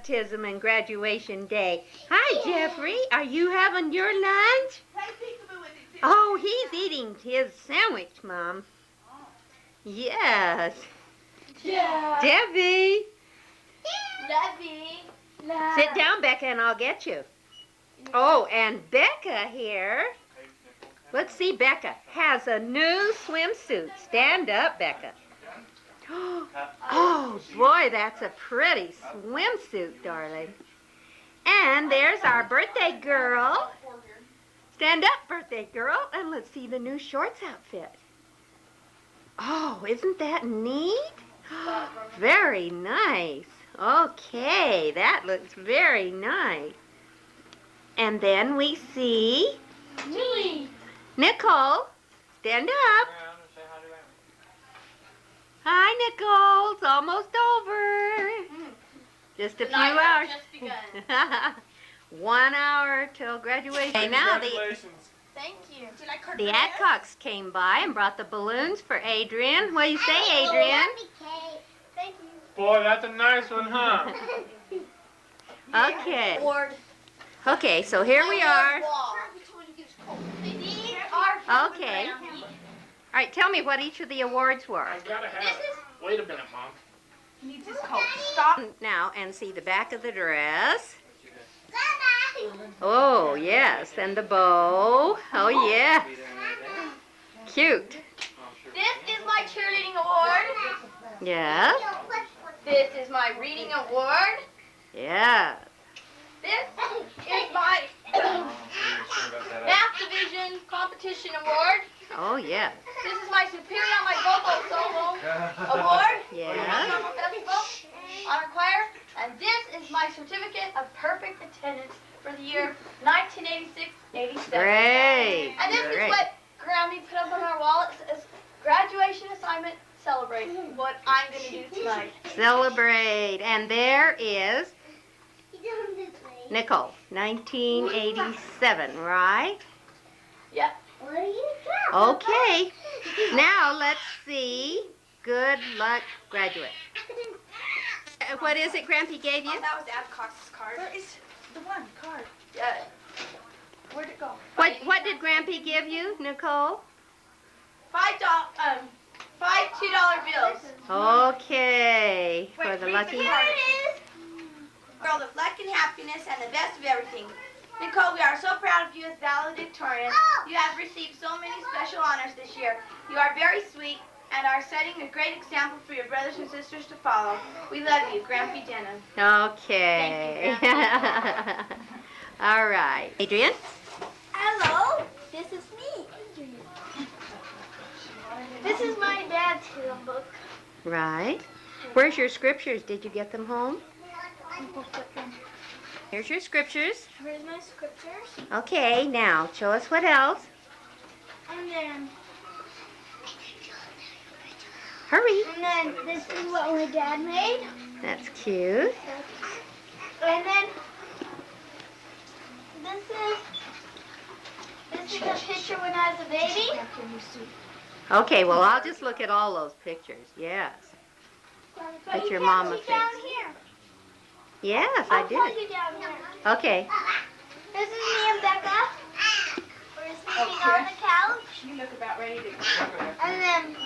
baptism and graduation day. Hi, Jeffrey. Are you having your lunch? Oh, he's eating his sandwich, Mom. Yes. Yeah. Debbie. Debbie. Sit down, Becca, and I'll get you. Oh, and Becca here. Let's see, Becca has a new swimsuit. Stand up, Becca. Oh, boy, that's a pretty swimsuit, darling. And there's our birthday girl. Stand up, birthday girl, and let's see the new shorts outfit. Oh, isn't that neat? Very nice. Okay, that looks very nice. And then we see Julie. Nicole. Stand up. Hi, Nicole. It's almost over. Just a few hours. Just begun. 1 hour till graduation. Okay, now Thank you. the Adcocks came by and brought the balloons for Adrian. What do you say, Adrian? Thank you. Boy, that's a nice one, huh? Okay. Award. Okay, so here we are. These are Okay. All right, tell me what each of the awards were. I've got to have it. Wait a minute, Mom. needs his coat. Stop. Now, and see the back of the dress. Oh, yes, and the bow. Oh, yeah. Cute. This is my cheerleading award. Yeah. This is my reading award. Yeah. This is my math division competition award. Oh, yeah. This is my superior on my vocal solo award. Yeah. Honor choir. And this is my certificate of perfect attendance for the year 1986-87. Great. And this is what Grammy put up on our wall. It says, graduation assignment, celebrate what I'm going to do tonight. Celebrate. And there is Nicole, 1987, right? Yep. Okay. Now let's see. Good luck, graduate. What is it Grampy gave you? Oh, that was Adcock's card. Where is the one card? Where'd it go? What did Grampy give you, Nicole? $5 $2 bills. Okay. For the lucky. Here it is. Girl of luck and happiness and the best of everything. Nicole, we are so proud of you as valedictorian. You have received so many special honors this year. You are very sweet and are setting a great example for your brothers and sisters to follow. We love you, Grampy Denham. Okay. Thank you, Grampy. All right. Adrian? Hello, this is me, Adrian. This is my dad's hymn book. Right. Where's your scriptures? Did you get them home? Here's your scriptures. Here's my scriptures. Okay, now show us what else. And then, Hurry. this is what my dad made. That's cute. And then this is a picture when I was a baby. Okay, well, I'll just look at all those pictures. Yes. But Put you your can't mama see down face. here. Yes, I'll I put did. you down here. Okay. This is me and Becca. We're sleeping on the couch. You look about ready to. And then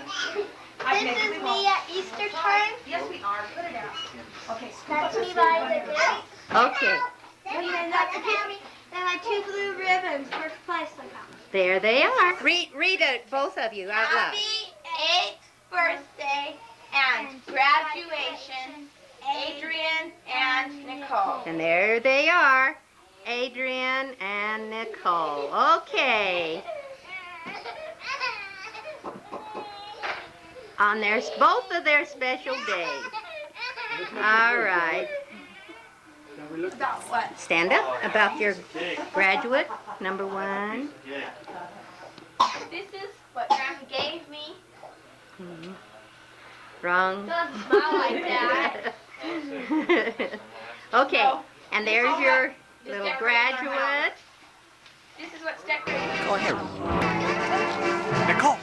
this is me at Easter time. Yes, we are. Put it out. Okay. That's me by the gate. Okay. And then that's a picture. Then my 2 blue ribbons for place somehow. There they are. Read it, both of you, out loud. Happy 8th birthday and graduation, Adrian and Nicole. And there they are, Adrian and Nicole. Okay. On both of their special days. All right. About what? Stand up about your graduate, number 1. This is what Grandma gave me. Wrong. Doesn't smile like that. Okay, and there's your little decorating our graduate. This is what's decorated. Go ahead. Nicole.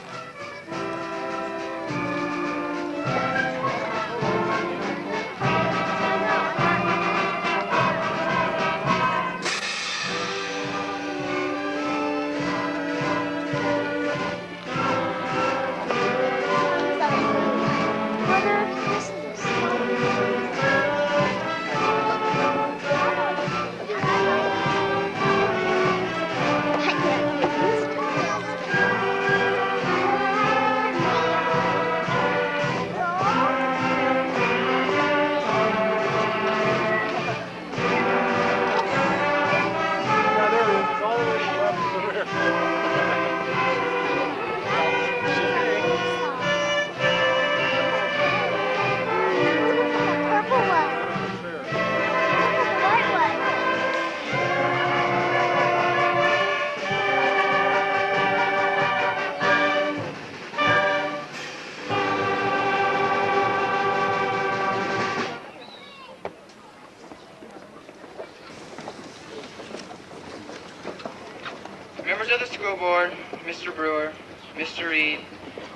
Members of the school board, Mr. Brewer, Mr. Reed,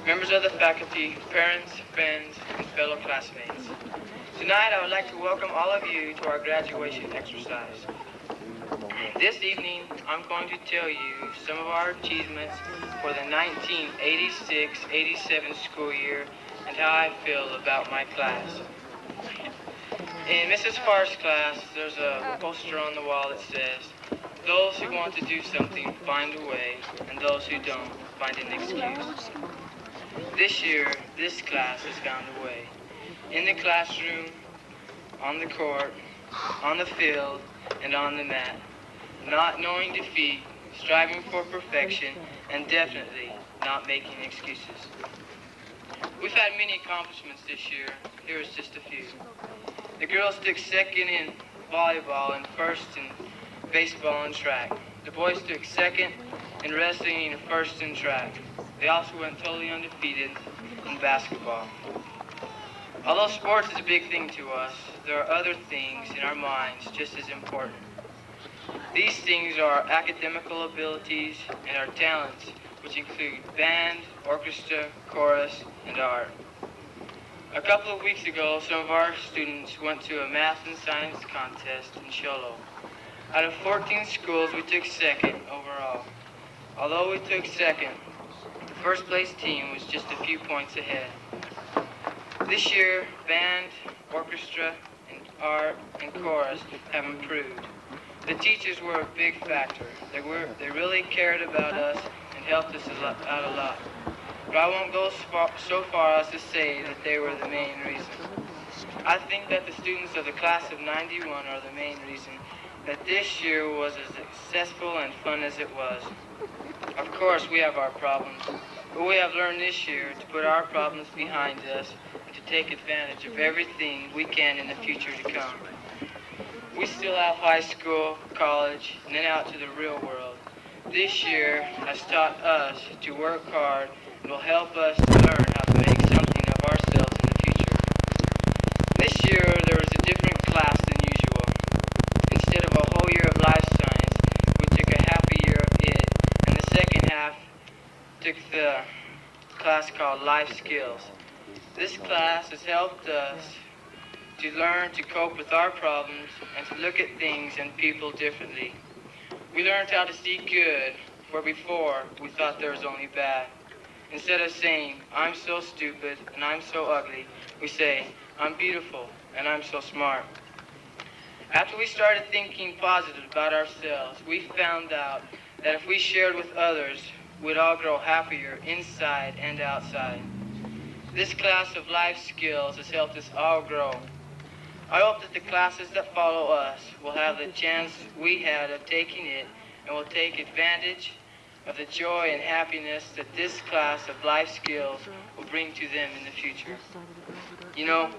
members of the faculty, parents, friends, and fellow classmates. Tonight, I would like to welcome all of you to our graduation exercise. This evening, I'm going to tell you some of our achievements for the 1986-87 school year and how I feel about my class. In Mrs. Farr's class, there's a poster on the wall that says, "Those who want to do something find a way, and those who don't find an excuse." This year, this class has found a way. In the classroom, on the court, on the field, and on the mat. Not knowing defeat, striving for perfection, and definitely not making excuses. We've had many accomplishments this year. Here is just a few. The girls took second in volleyball and first in baseball and track. The boys took second in wrestling and first in track. They also went totally undefeated in basketball. Although sports is a big thing to us, there are other things in our minds just as important. These things are our academical abilities and our talents, which include band, orchestra, chorus, and art. A couple of weeks ago, some of our students went to a math and science contest in Sholo. Out of 14 schools, we took second overall. Although we took second, the first place team was just a few points ahead. This year, band, orchestra, and art, and chorus have improved. The teachers were a big factor. They really cared about us and helped us out a lot. But I won't go so far as to say that they were the main reason. I think that the students of the class of 91 are the main reason that this year was as successful and fun as it was. Of course, we have our problems, but we have learned this year to put our problems behind us and to take advantage of everything we can in the future to come. We still have high school, college, and then out to the real world. This year has taught us to work hard and will help us to learn how to make something of ourselves in the future. This year there was a different class than usual. Instead of a whole year of life science, we took a half a year of it, and the second half took the class called Life Skills. This class has helped us to learn to cope with our problems and to look at things and people differently. We learned how to see good where before we thought there was only bad. Instead of saying, "I'm so stupid and I'm so ugly," we say, "I'm beautiful and I'm so smart." After we started thinking positive about ourselves, we found out that if we shared with others, we'd all grow happier inside and outside. This class of life skills has helped us all grow. I hope that the classes that follow us will have the chance we had of taking it and will take advantage of the joy and happiness that this class of life skills will bring to them in the future. You know,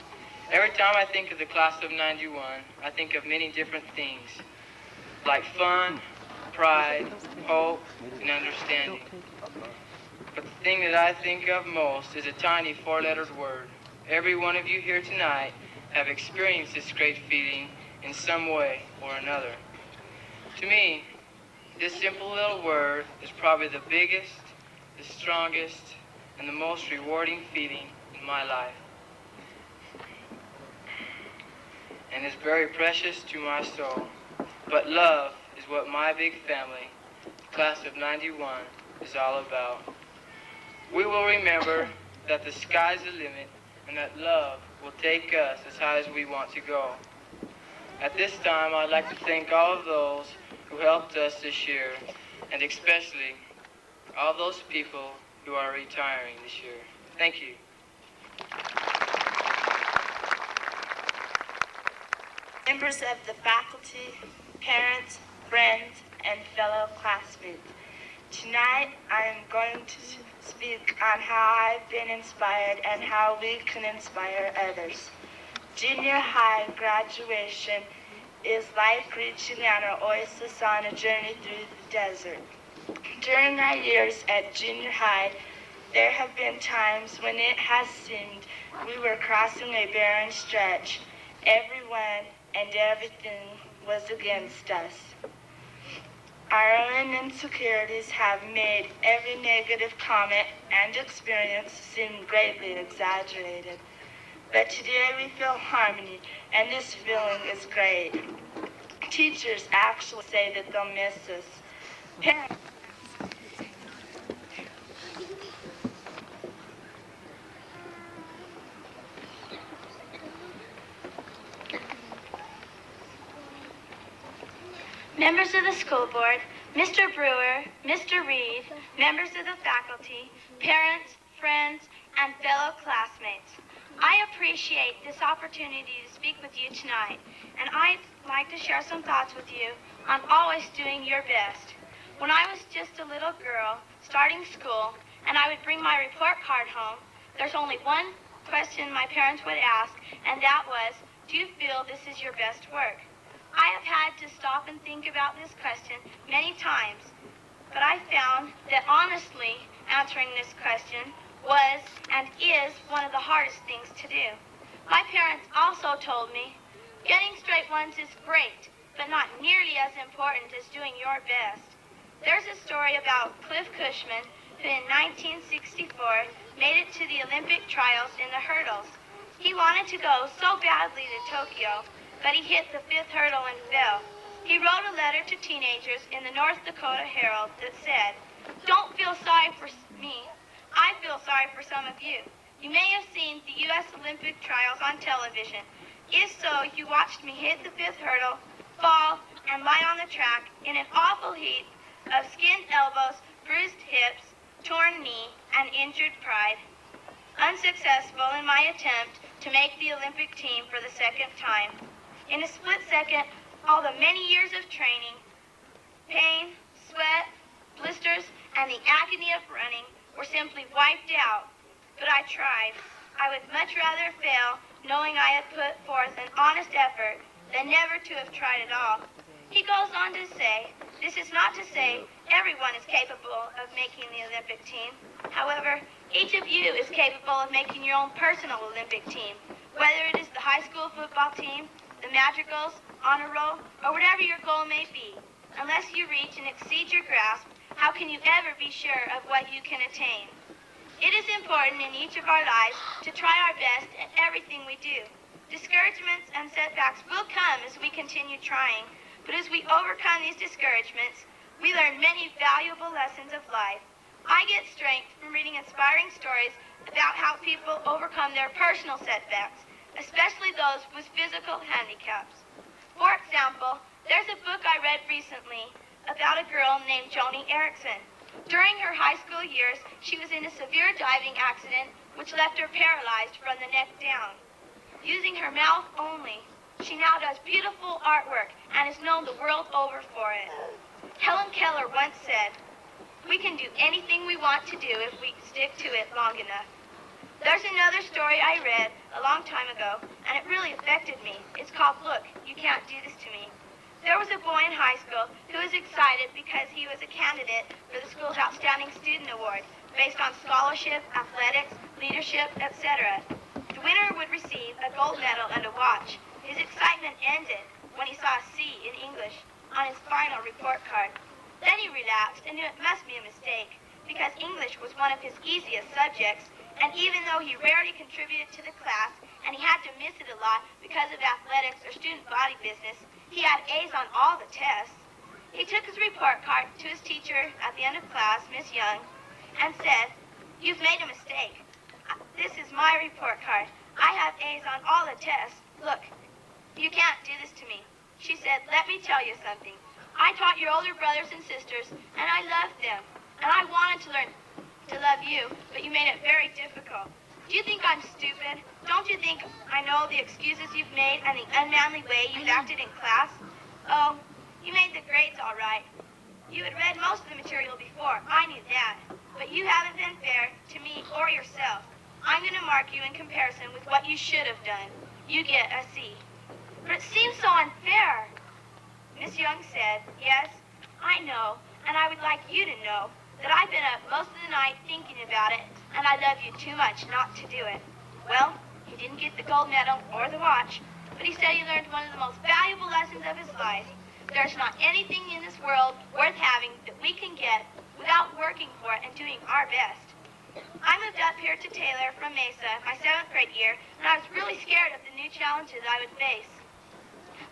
every time I think of the class of 91, I think of many different things, like fun, pride, hope, and understanding. But the thing that I think of most is a tiny four-lettered word. Every one of you here tonight have experienced this great feeling in some way or another. To me, this simple little word is probably the biggest, the strongest, and the most rewarding feeling in my life. And is very precious to my soul. But love is what my big family, the class of 91, is all about. We will remember that the sky's the limit and that love will take us as high as we want to go. At this time, I'd like to thank all of those who helped us this year, and especially all those people who are retiring this year. Thank you. Members of the faculty, parents, friends, and fellow classmates. Tonight, I am going to speak on how I've been inspired and how we can inspire others. Junior high graduation is like reaching an oasis on a journey through the desert. During our years at junior high, there have been times when it has seemed we were crossing a barren stretch. Everyone and everything was against us. Our own insecurities have made every negative comment and experience seem greatly exaggerated. But today we feel harmony, and this feeling is great. Teachers actually say that they'll miss us. Parents Members of the school board, Mr. Brewer, Mr. Reed, members of the faculty, parents, friends, and fellow classmates. I appreciate this opportunity to speak with you tonight, and I'd like to share some thoughts with you on always doing your best. When I was just a little girl starting school, and I would bring my report card home, there's only one question my parents would ask, and that was, do you feel this is your best work? I have had to stop and think about this question many times, but I found that honestly answering this question was and is one of the hardest things to do. My parents also told me, getting straight ones is great, but not nearly as important as doing your best. There's a story about Cliff Cushman, who in 1964 made it to the Olympic trials in the hurdles. He wanted to go so badly to Tokyo, but he hit the fifth hurdle and fell. He wrote a letter to teenagers in the North Dakota Herald that said, "Don't feel sorry for me. I feel sorry for some of you. You may have seen the U.S. Olympic trials on television. If so, you watched me hit the fifth hurdle, fall, and lie on the track in an awful heap of skinned elbows, bruised hips, torn knee, and injured pride. Unsuccessful in my attempt to make the Olympic team for the second time. In a split second, all the many years of training, pain, sweat, blisters, and the agony of running were simply wiped out. But I tried. I would much rather fail knowing I had put forth an honest effort than never to have tried at all." He goes on to say, this is not to say everyone is capable of making the Olympic team. However, each of you is capable of making your own personal Olympic team, whether it is the high school football team, the madrigals, honor roll, or whatever your goal may be. Unless you reach and exceed your grasp, how can you ever be sure of what you can attain? It is important in each of our lives to try our best at everything we do. Discouragements and setbacks will come as we continue trying, but as we overcome these discouragements, we learn many valuable lessons of life. I get strength from reading inspiring stories about how people overcome their personal setbacks, especially those with physical handicaps. For example, there's a book I read recently about a girl named Joni Eareckson. During her high school years, she was in a severe diving accident which left her paralyzed from the neck down. Using her mouth only, she now does beautiful artwork and is known the world over for it. Helen Keller once said, "We can do anything we want to do if we stick to it long enough." There's another story I read a long time ago, and it really affected me. It's called Look, You Can't Do This to Me. There was a boy in high school who was excited because he was a candidate for the school's Outstanding Student Award, based on scholarship, athletics, leadership, etc. The winner would receive a gold medal and a watch. His excitement ended when he saw a C in English on his final report card. Then he relaxed and knew it must be a mistake, because English was one of his easiest subjects, and even though he rarely contributed to the class and he had to miss it a lot because of athletics or student body business, he had A's on all the tests. He took his report card to his teacher at the end of class, Miss Young, and said, "You've made a mistake. This is my report card. I have A's on all the tests. Look, you can't do this to me." She said, "Let me tell you something. I taught your older brothers and sisters, and I loved them, and I wanted to learn to love you, but you made it very difficult. Do you think I'm stupid? Don't you think I know the excuses you've made and the unmanly way you've acted in class? Oh, you made the grades all right. You had read most of the material before, I knew that, but you haven't been fair to me or yourself. I'm going to mark you in comparison with what you should have done. You get a C." "But it seems so unfair." Miss Young said, "Yes, I know, and I would like you to know that I've been up most of the night thinking about it, and I love you too much not to do it." Well, he didn't get the gold medal or the watch, but he said he learned one of the most valuable lessons of his life, There's not anything in this world worth having that we can get without working for it and doing our best. I moved up here to Taylor from Mesa my 7th grade year, and I was really scared of the new challenges I would face.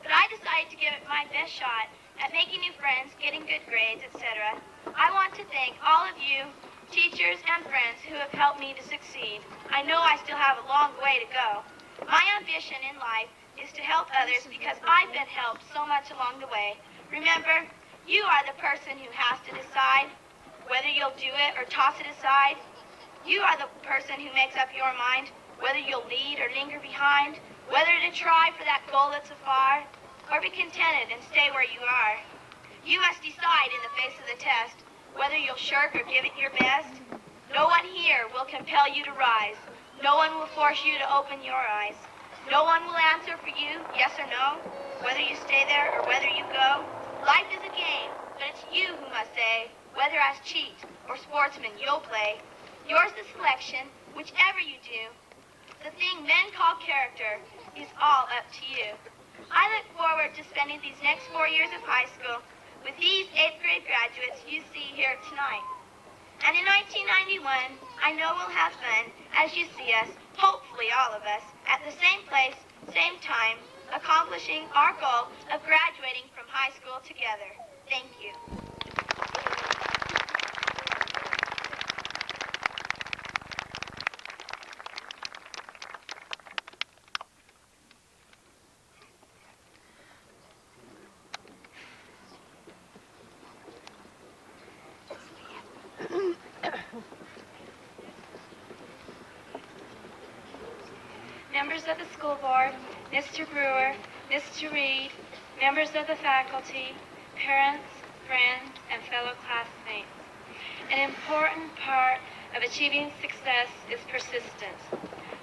But I decided to give it my best shot at making new friends, getting good grades, etc. I want to thank all of you, teachers and friends who have helped me to succeed. I know I still have a long way to go. My ambition in life is to help others because I've been helped so much along the way. Remember, you are the person who has to decide whether you'll do it or toss it aside. You are the person who makes up your mind whether you'll lead or linger behind, whether to try for that goal that's afar, or be contented and stay where you are. You must decide in the face of the test whether you'll shirk or give it your best. No one here will compel you to rise. No one will force you to open your eyes. No one will answer for you, yes or no, whether you stay there or whether you go. Life is a game, but it's you who must say whether as cheat or sportsman you'll play. Yours the selection, whichever you do. The thing men call character is all up to you. I look forward to spending these next 4 years of high school with these 8th grade graduates you see here tonight. And in 1991, I know we'll have fun as you see us, hopefully all of us, at the same place, same time, accomplishing our goal of graduating from high school together. Thank you. Members of the school board, Mr. Brewer, Mr. Reed, members of the faculty, parents, friends, and fellow classmates. An important part of achieving success is persistence.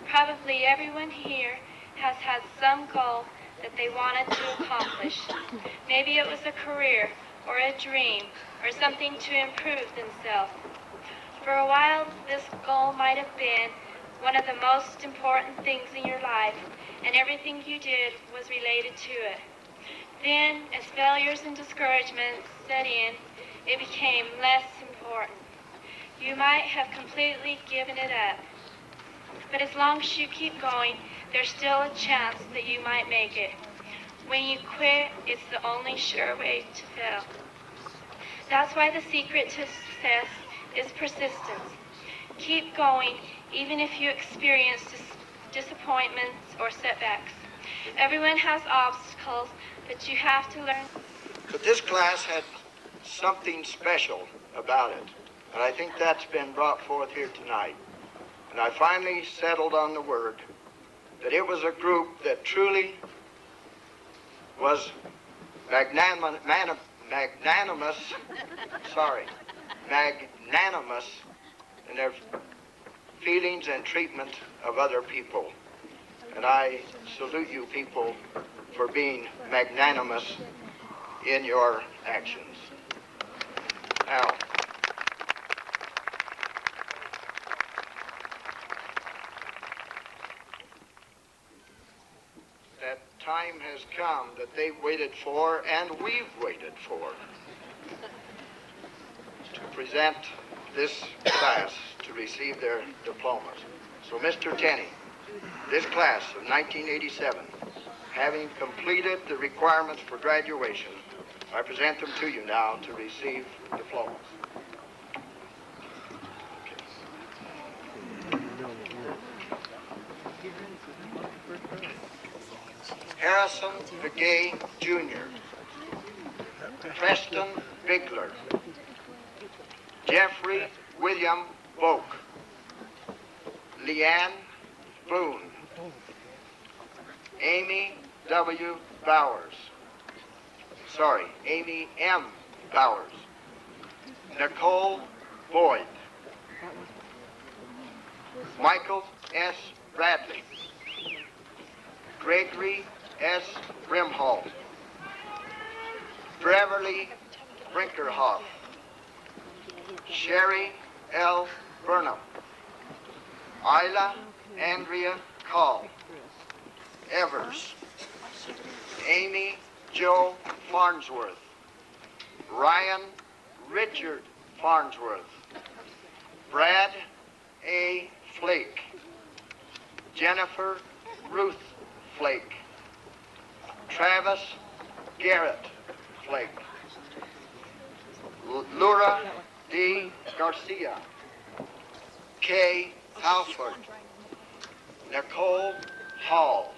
Probably everyone here has had some goal that they wanted to accomplish. Maybe it was a career or a dream or something to improve themselves. For a while, this goal might have been one of the most important things in your life, and everything you did was related to it. Then, as failures and discouragements set in, it became less important. You might have completely given it up. But as long as you keep going, there's still a chance that you might make it. When you quit, it's the only sure way to fail. That's why the secret to success is persistence. Keep going, even if you experience disappointments or setbacks. Everyone has obstacles, but you have to learn. But this class had something special about it, and I think that's been brought forth here tonight. And I finally settled on the word that it was a group that truly was magnanimous in their feelings and treatment of other people. And I salute you people for being magnanimous in your actions. Now, that time has come that they've waited for and we've waited for to present this class to receive their diplomas. So, Mr. Tenney, this class of 1987, having completed the requirements for graduation, I present them to you now to receive diplomas. Harrison Begay, Jr., Preston Bigler, Jeffrey William Boak, Leanne Boone, Amy W. Bowers, Amy M. Bowers, Nicole Boyd, Michael S. Bradley, Gregory S. Brimhall, Beverly Brinkerhoff, Sherry L. Burnham, Isla Andrea Call, Evers, Amy Joe Farnsworth. Ryan Richard Farnsworth. Brad A. Flake. Jennifer Ruth Flake. Travis Garrett Flake. Laura D. Garcia. Kay Halford. Nicole Hall.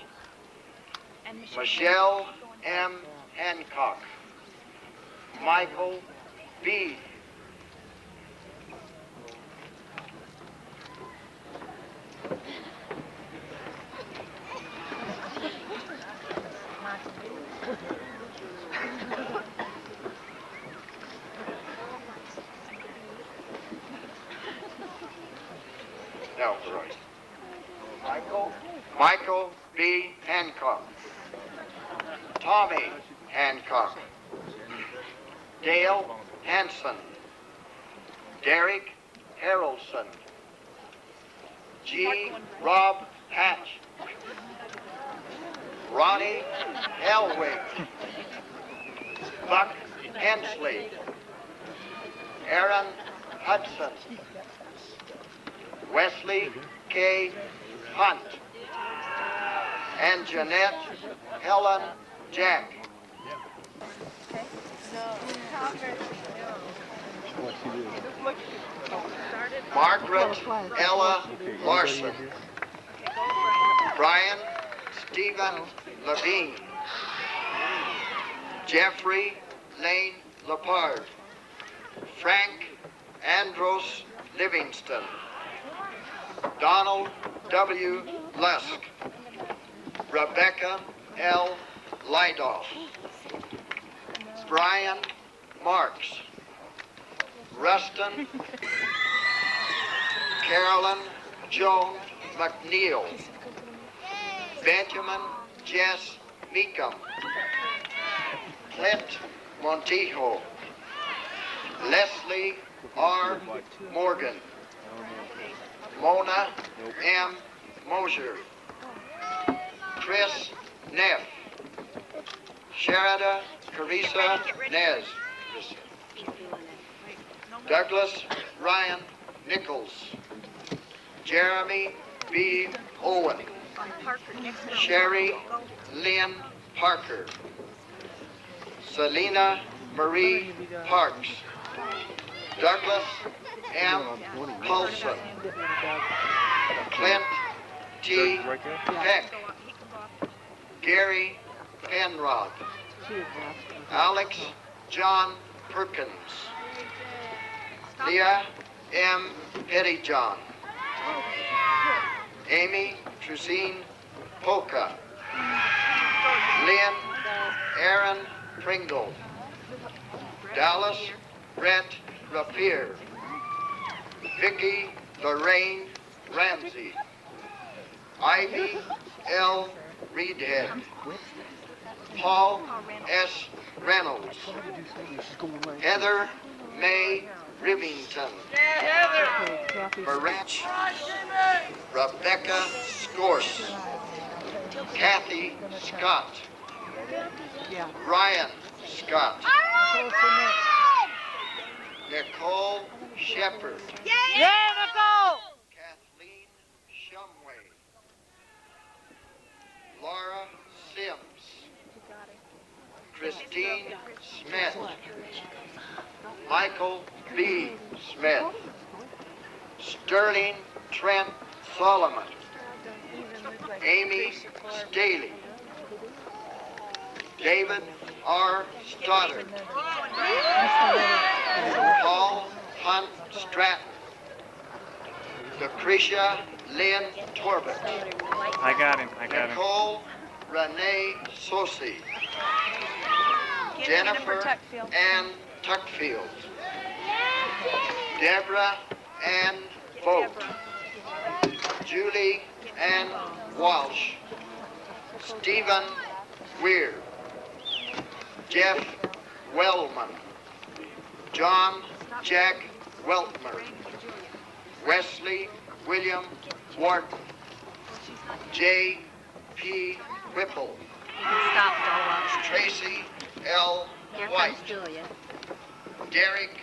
Michelle M. Hancock. Michael B. No, sorry. Michael B. Hancock. Tommy Hancock. Dale Hanson. Derek Harrelson. G. Rob Hatch. Ronnie Elwig. Buck Hensley. Aaron Hudson. Wesley K. Hunt. And Jeanette Helen Jack. Margaret Ella Larson. Brian Stephen Levine. Jeffrey Lane Lepard. Frank Andros Livingston. Donald W. Lusk. Rebecca L. Lidoff. Brian Marks. Rustin Carolyn Joan McNeil. Benjamin Jess Meekum. Clint Montijo. Leslie R. Morgan. Mona M. Mosier. Chris Neff. Sherida Carissa Nez. Douglas Ryan Nicoles. Jeremy B. Owen. Sherry Lynn Parker. Selena Marie Parks. Douglas M. Paulson. Clint T. Peck. Gary Penrod. Alex John Perkins. Leah M. Pettyjohn. Amy Trusine Polka. Lynn Aaron Pringle. Dallas Brett Rapier. Vicky Lorraine Ramsey. Ivy L. Reedhead. Paul S. Reynolds. Heather May Rivington. Maranch. Rebecca Scorse. Kathy Scott. Ryan Scott. Nicole Shepard. Kathleen Shumway. Laura Sims. Christine Smith. Michael B. Smith. Sterling Trent Solomon. Amy Staley. David R. Stoddard. Paul Hunt Stratton. Lucretia Lynn Torbett. I got him. Nicole Renee Sosi. Jennifer Ann Tuckfield. Deborah Ann Vogt. Julie Ann Walsh. Stephen Weir. Jeff Wellman. John Jack Weltmer. Wesley William Wharton. J. P. Whipple. Stop, Joel. Tracy L. Here White. comes Julia. Derek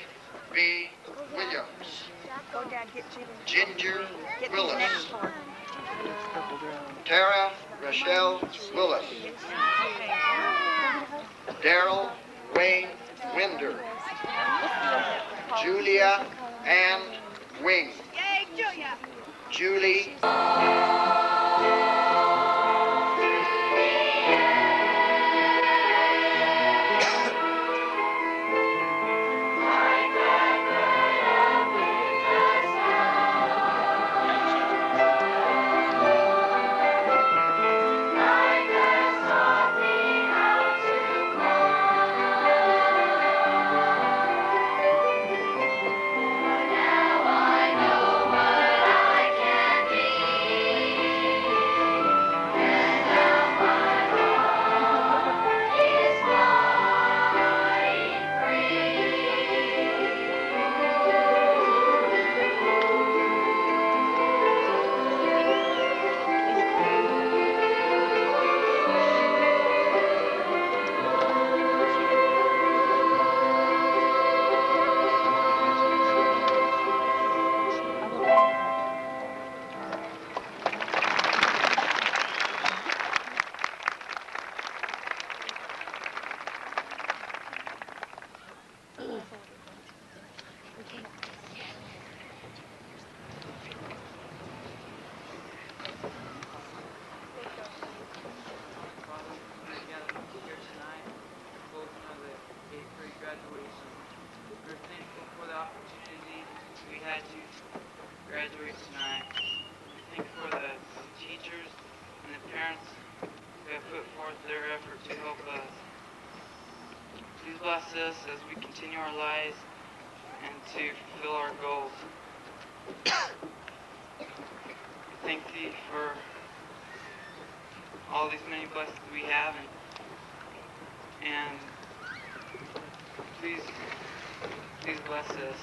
B. Williams. Go, Dad, get Jimmy. Ginger Get these Willis. next four. Tara Rochelle Willis. Daryl Wayne Winder. Julia Ann Wing. Yay, Julia! Julie graduate tonight. I think for the teachers and the parents who have put forth their effort to help us. Please bless us as we continue our lives and to fulfill our goals. Thank Thee for all these many blessings we have, and please bless us.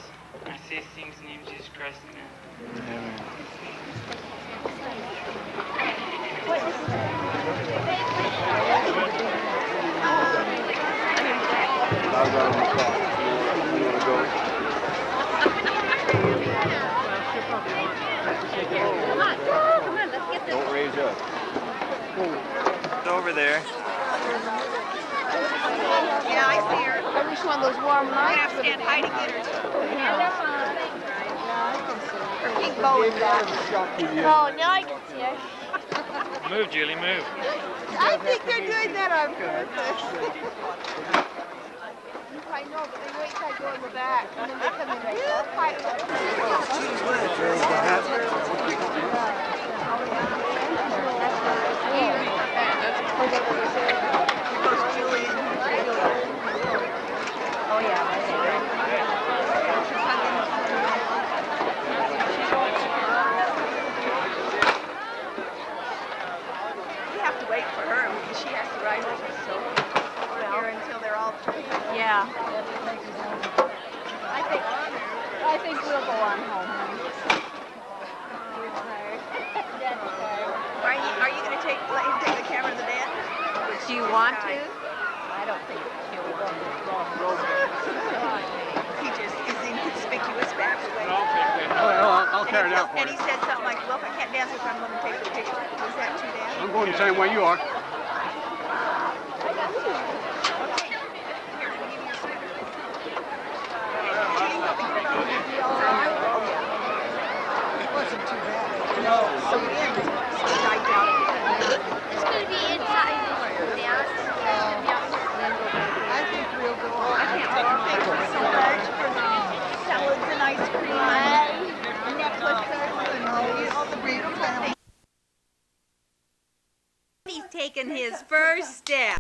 I say these things in the name of Jesus Christ, amen. Come on, let's get this. Don't raise up. It's over there. Yeah, I see her. I wish one of those warm nights. I have to stand high to get her. Her pink bow is back. Oh, now I can see her. Move, Julie, move. I think they're doing that on purpose. I know, but they wait till I go in the back, and then they come in right Oh, yeah. We have to wait for her because she has to ride with us, so we're here until they're all through. Yeah. I think we'll go on home. Are you going to let him take the camera to the dance? Do you want to? I don't think she will. He just is inconspicuous back away. I'll carry it out for And you. he said something like, look, I can't dance if I'm going to take the picture. Was that too bad? I'm going the same way you are. So we end. Died down again. It's going to be inside the dance. I think we'll go on. I can't wait. Thank you so much for the salads and ice cream and necklaces and all the beautiful things. He's taken his first step.